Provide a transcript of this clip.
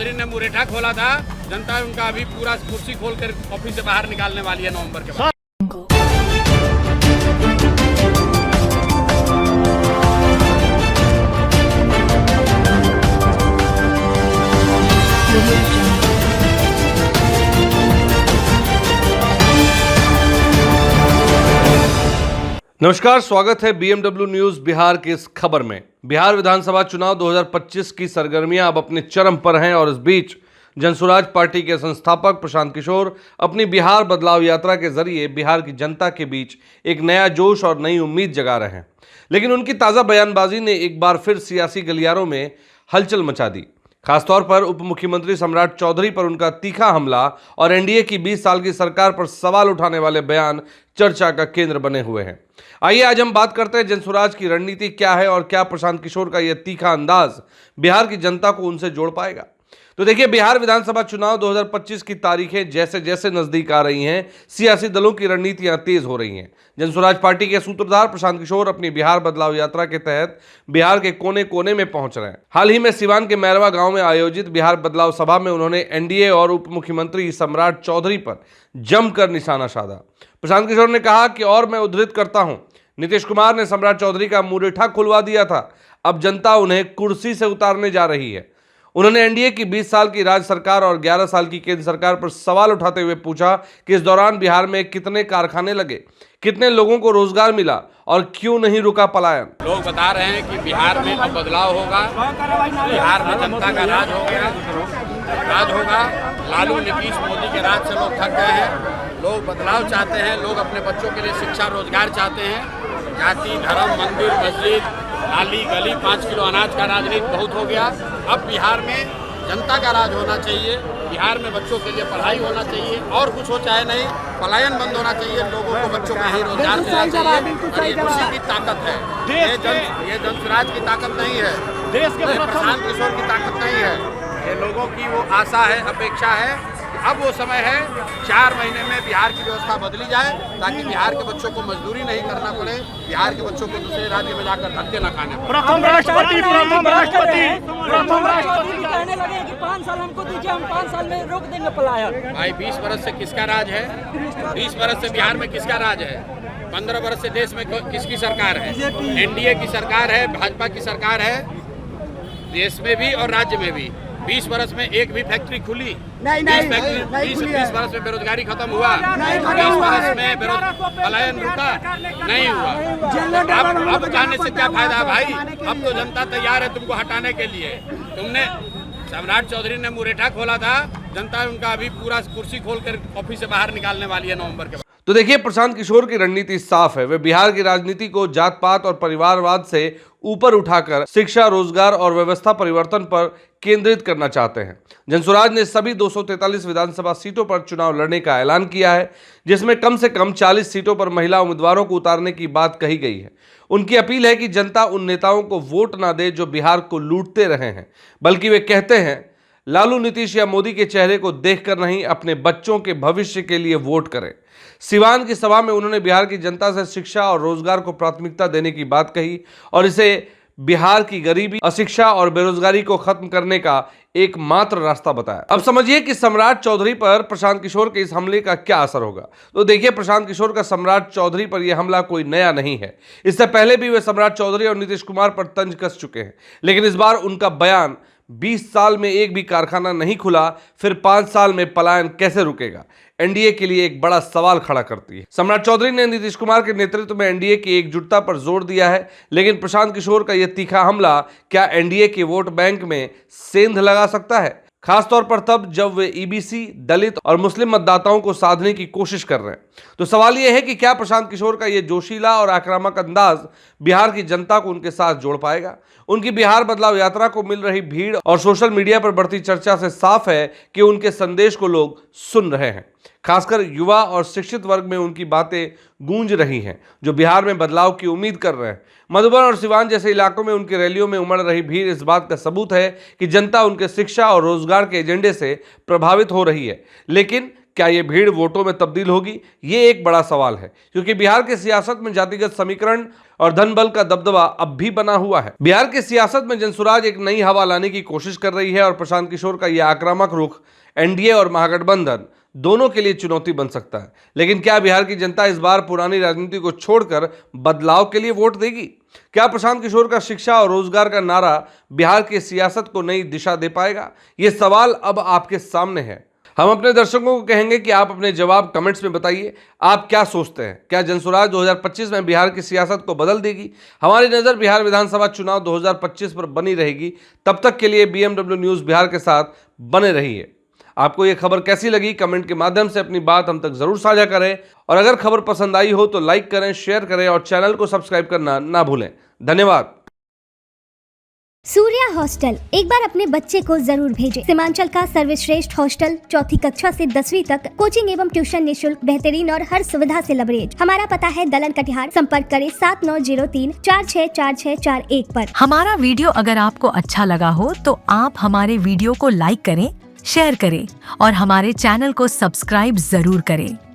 चौधरी ने मुरेठा खोला था, जनता उनका अभी पूरा कुर्सी खोल कर ऑफिस से बाहर निकालने वाली है नवंबर के बाद। नमस्कार, स्वागत है बीएमडब्ल्यू न्यूज बिहार की इस खबर में। बिहार विधानसभा चुनाव 2025 की सरगर्मियां अब अपने चरम पर हैं और इस बीच जनसुराज पार्टी के संस्थापक प्रशांत किशोर अपनी बिहार बदलाव यात्रा के जरिए बिहार की जनता के बीच एक नया जोश और नई उम्मीद जगा रहे हैं। लेकिन उनकी ताज़ा बयानबाजी ने एक बार फिर सियासी गलियारों में हलचल मचा दी। खासतौर पर उप मुख्यमंत्री सम्राट चौधरी पर उनका तीखा हमला और एनडीए की 20 साल की सरकार पर सवाल उठाने वाले बयान चर्चा का केंद्र बने हुए हैं। आइए आज हम बात करते हैं जनसुराज की रणनीति क्या है और क्या प्रशांत किशोर का यह तीखा अंदाज बिहार की जनता को उनसे जोड़ पाएगा। तो देखिए, बिहार विधानसभा चुनाव 2025 की तारीखें जैसे जैसे नजदीक आ रही हैं, सियासी दलों की रणनीतियां तेज हो रही हैं। जनसुराज पार्टी के सूत्रधार प्रशांत किशोर अपनी बिहार बदलाव यात्रा के तहत बिहार के कोने कोने में पहुंच रहे हैं। हाल ही में सिवान के मैरवा गांव में आयोजित बिहार बदलाव सभा में उन्होंने एनडीए और उप मुख्यमंत्री सम्राट चौधरी पर जमकर निशाना साधा। प्रशांत किशोर ने कहा कि, और मैं उद्धृत करता हूं, नीतीश कुमार ने सम्राट चौधरी का मुरेठा खुलवा दिया था, अब जनता उन्हें कुर्सी से उतारने जा रही है। उन्होंने एनडीए की 20 साल की राज्य सरकार और 11 साल की केंद्र सरकार पर सवाल उठाते हुए पूछा कि इस दौरान बिहार में कितने कारखाने लगे, कितने लोगों को रोजगार मिला और क्यों नहीं रुका पलायन। लोग बता रहे हैं कि बिहार में अब बदलाव होगा, बिहार में जनता का राज होगा। लालू नीतीश मोदी के राज से लोग थक गए हैं, लोग बदलाव चाहते हैं, लोग अपने बच्चों के लिए शिक्षा रोजगार चाहते हैं। जाति धर्म मंदिर मस्जिद नाली गली 5 किलो अनाज का राजनीति बहुत हो गया। अब बिहार में जनता का राज होना चाहिए, बिहार में बच्चों के लिए पढ़ाई होना चाहिए, और कुछ हो चाहे नहीं, पलायन बंद होना चाहिए, लोगों को बच्चों को यहीं रोजगार मिलना चाहिए। और ये उसी की ताकत है, ये जनसुराज की ताकत नहीं है, ये प्रशांत किशोर की ताकत नहीं है, ये लोगों की वो आशा है, अपेक्षा है। अब वो समय है 4 महीने में बिहार की व्यवस्था बदली जाए, ताकि बिहार के बच्चों को मजदूरी नहीं करना पड़े, बिहार के बच्चों को दूसरे राज्य में जाकर धक्के न खाने पड़े। प्रथम राष्ट्रपति कहने लगे कि 5 साल हमको दीजिए, हम 5 साल में रोक देंगे पलायन। भाई 20 वर्ष से किसका राज है? 20 वर्ष से बिहार में किसका राज है? 15 वर्ष से देश में किसकी सरकार है? एनडीए की सरकार है, भाजपा की सरकार है, देश में भी और राज्य में भी। 20 वर्ष में एक भी फैक्ट्री खुली नहीं, 20 वर्ष में बेरोजगारी खत्म हुआ, 20 वर्ष में पलायन रुका नहीं हुआ। अब जाने से क्या फायदा है भाई? अब तो जनता तैयार है तुमको हटाने के लिए। तुमने सम्राट चौधरी ने मुरेठा खोला था, जनता उनका अभी पूरा कुर्सी खोल कर ऑफिस से बाहर निकालने वाली है नवंबर के बाद। तो देखिए, प्रशांत किशोर की रणनीति साफ है। वे बिहार की राजनीति को जात पात और परिवारवाद से ऊपर उठाकर शिक्षा रोजगार और व्यवस्था परिवर्तन पर केंद्रित करना चाहते हैं। जनसुराज ने सभी 243 विधानसभा सीटों पर चुनाव लड़ने का ऐलान किया है, जिसमें कम से कम 40 सीटों पर महिला उम्मीदवारों को उतारने की बात कही गई है। उनकी अपील है कि जनता उन नेताओं को वोट ना दे जो बिहार को लूटते रहे हैं, बल्कि वे कहते हैं लालू नीतीश या मोदी के चेहरे को देखकर नहीं, अपने बच्चों के भविष्य के लिए वोट करें। सिवान की सभा में उन्होंने बिहार की जनता से शिक्षा और रोजगार को प्राथमिकता देने की बात कही और इसे बिहार की गरीबी, अशिक्षा और बेरोजगारी को खत्म करने का एकमात्र रास्ता बताया। अब समझिए कि सम्राट चौधरी पर प्रशांत किशोर के इस हमले का क्या असर होगा। तो देखिए, प्रशांत किशोर का सम्राट चौधरी पर यह हमला कोई नया नहीं है। इससे पहले भी वे सम्राट चौधरी और नीतीश कुमार पर तंज कस चुके हैं, लेकिन इस बार उनका बयान 20 साल में एक भी कारखाना नहीं खुला, फिर 5 साल में पलायन कैसे रुकेगा, एनडीए के लिए एक बड़ा सवाल खड़ा करती है। सम्राट चौधरी ने नीतीश कुमार के नेतृत्व में एनडीए की एकजुटता पर जोर दिया है, लेकिन प्रशांत किशोर का यह तीखा हमला क्या एनडीए के वोट बैंक में सेंध लगा सकता है? खासतौर पर तब जब वे ईबीसी, दलित और मुस्लिम मतदाताओं को साधने की कोशिश कर रहे हैं। तो सवाल यह है कि क्या प्रशांत किशोर का यह जोशीला और आक्रामक अंदाज बिहार की जनता को उनके साथ जोड़ पाएगा? उनकी बिहार बदलाव यात्रा को मिल रही भीड़ और सोशल मीडिया पर बढ़ती चर्चा से साफ है कि उनके संदेश को लोग सुन रहे हैं। खासकर युवा और शिक्षित वर्ग में उनकी बातें गूंज रही हैं, जो बिहार में बदलाव की उम्मीद कर रहे हैं। मधुबन और सिवान जैसे इलाकों में उनकी रैलियों में उमड़ रही भीड़ इस बात का सबूत है कि जनता उनके शिक्षा और रोजगार के एजेंडे से प्रभावित हो रही है। लेकिन क्या ये भीड़ वोटों में तब्दील होगी? ये एक बड़ा सवाल है, क्योंकि बिहार की सियासत में जातिगत समीकरण और धन बल का दबदबा अब भी बना हुआ है। बिहार की सियासत में जनसुराज एक नई हवा लाने की कोशिश कर रही है और प्रशांत किशोर का यह आक्रामक रुख एनडीए और महागठबंधन दोनों के लिए चुनौती बन सकता है। लेकिन क्या बिहार की जनता इस बार पुरानी राजनीति को छोड़कर बदलाव के लिए वोट देगी? क्या प्रशांत किशोर का शिक्षा और रोजगार का नारा बिहार की सियासत को नई दिशा दे पाएगा? ये सवाल अब आपके सामने है। हम अपने दर्शकों को कहेंगे कि आप अपने जवाब कमेंट्स में बताइए। आप क्या सोचते हैं? क्या जनसुराज 2025 में बिहार की सियासत को बदल देगी? हमारी नजर बिहार विधानसभा चुनाव 2025 पर बनी रहेगी। तब तक के लिए BMW न्यूज़ बिहार के साथ बने रहिए। आपको ये खबर कैसी लगी? कमेंट के माध्यम से अपनी बात हम तक जरूर साझा करें, और अगर खबर पसंद आई हो तो लाइक करें, शेयर करें और चैनल को सब्सक्राइब करना ना भूलें। धन्यवाद। सूर्या हॉस्टल, एक बार अपने बच्चे को जरूर भेजें। सीमांचल का सर्वश्रेष्ठ हॉस्टल, 4ठी कक्षा से 10वीं तक, कोचिंग एवं ट्यूशन निःशुल्क, बेहतरीन और हर सुविधा से लबरेज। हमारा पता है दलन कटिहार। संपर्क करें 7903464641 पर। हमारा वीडियो अगर आपको अच्छा लगा हो तो आप हमारे वीडियो को लाइक करें, शेयर करें और हमारे चैनल को सब्सक्राइब जरूर करें।